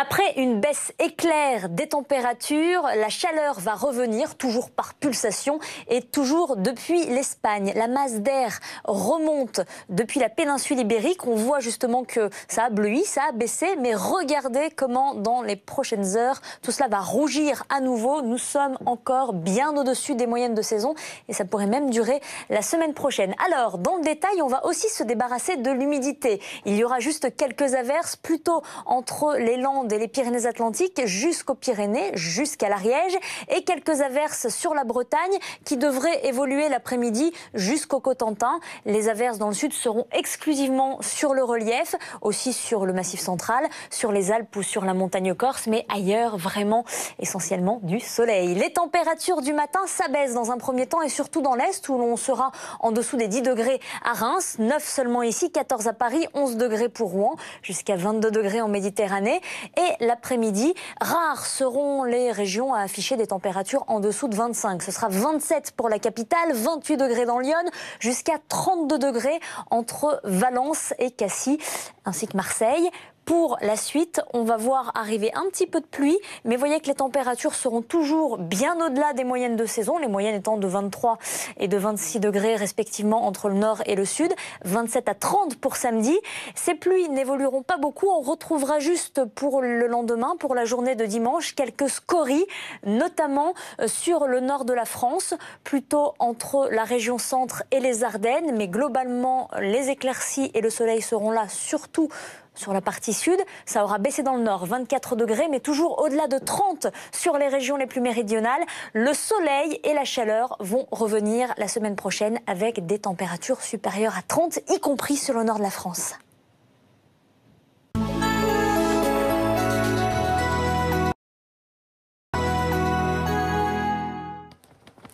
Après une baisse éclair des températures, la chaleur va revenir, toujours par pulsation et toujours depuis l'Espagne. La masse d'air remonte depuis la péninsule ibérique. On voit justement que ça a bleui, ça a baissé, mais regardez comment dans les prochaines heures, tout cela va rougir à nouveau. Nous sommes encore bien au-dessus des moyennes de saison et ça pourrait même durer la semaine prochaine. Alors, dans le détail, on va aussi se débarrasser de l'humidité. Il y aura juste quelques averses, plutôt entre les Landes et les Pyrénées-Atlantiques jusqu'aux Pyrénées, jusqu'à l'Ariège, et quelques averses sur la Bretagne qui devraient évoluer l'après-midi jusqu'au Cotentin. Les averses dans le sud seront exclusivement sur le relief, aussi sur le Massif central, sur les Alpes ou sur la montagne corse, mais ailleurs vraiment essentiellement du soleil. Les températures du matin s'abaissent dans un premier temps et surtout dans l'Est où l'on sera en dessous des 10 degrés à Reims, 9 seulement ici, 14 à Paris, 11 degrés pour Rouen, jusqu'à 22 degrés en Méditerranée. Et l'après-midi, rares seront les régions à afficher des températures en dessous de 25. Ce sera 27 pour la capitale, 28 degrés dans Lyon, jusqu'à 32 degrés entre Valence et Cassis, ainsi que Marseille. Pour la suite, on va voir arriver un petit peu de pluie, mais voyez que les températures seront toujours bien au-delà des moyennes de saison, les moyennes étant de 23 et de 26 degrés respectivement entre le nord et le sud, 27 à 30 pour samedi. Ces pluies n'évolueront pas beaucoup, on retrouvera juste pour le lendemain, pour la journée de dimanche, quelques scories, notamment sur le nord de la France, plutôt entre la région centre et les Ardennes, mais globalement les éclaircies et le soleil seront là, surtout sur la partie sud. Ça aura baissé dans le nord, 24 degrés, mais toujours au-delà de 30 sur les régions les plus méridionales. Le soleil et la chaleur vont revenir la semaine prochaine avec des températures supérieures à 30, y compris sur le nord de la France.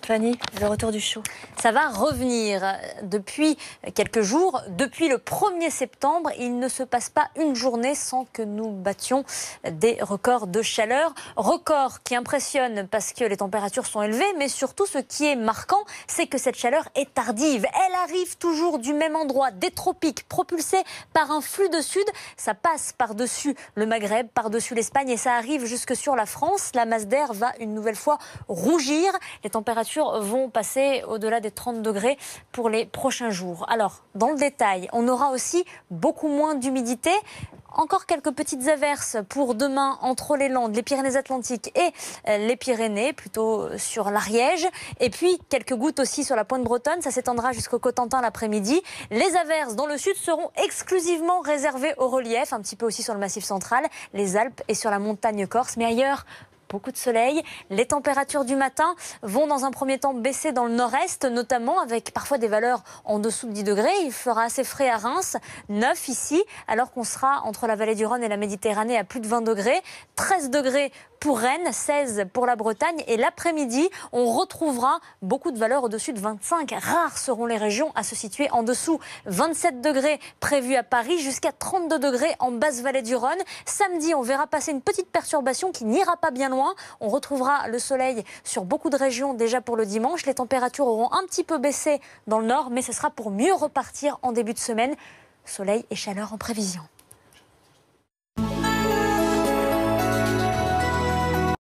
Fanny, le retour du chaud. Ça va revenir depuis quelques jours. Depuis le 1er septembre, il ne se passe pas une journée sans que nous battions des records de chaleur. Records qui impressionnent parce que les températures sont élevées, mais surtout ce qui est marquant, c'est que cette chaleur est tardive. Elle arrive toujours du même endroit, des tropiques, propulsée par un flux de sud. Ça passe par-dessus le Maghreb, par-dessus l'Espagne et ça arrive jusque sur la France. La masse d'air va une nouvelle fois rougir. Les températures vont passer au-delà des 30 degrés pour les prochains jours. Alors, dans le détail, on aura aussi beaucoup moins d'humidité. Encore quelques petites averses pour demain entre les Landes, les Pyrénées-Atlantiques et les Pyrénées, plutôt sur l'Ariège. Et puis, quelques gouttes aussi sur la pointe bretonne. Ça s'étendra jusqu'au Cotentin l'après-midi. Les averses dans le sud seront exclusivement réservées au relief, un petit peu aussi sur le Massif central, les Alpes et sur la montagne corse. Mais ailleurs, beaucoup de soleil. Les températures du matin vont dans un premier temps baisser dans le nord-est, notamment avec parfois des valeurs en dessous de 10 degrés. Il fera assez frais à Reims, 9 ici, alors qu'on sera entre la vallée du Rhône et la Méditerranée à plus de 20 degrés. 13 degrés pour Rennes, 16 pour la Bretagne. Et l'après-midi, on retrouvera beaucoup de valeurs au-dessus de 25. Rares seront les régions à se situer en dessous. 27 degrés prévus à Paris, jusqu'à 32 degrés en basse vallée du Rhône. Samedi, on verra passer une petite perturbation qui n'ira pas bien loin. On retrouvera le soleil sur beaucoup de régions déjà pour le dimanche. Les températures auront un petit peu baissé dans le nord, mais ce sera pour mieux repartir en début de semaine. Soleil et chaleur en prévision.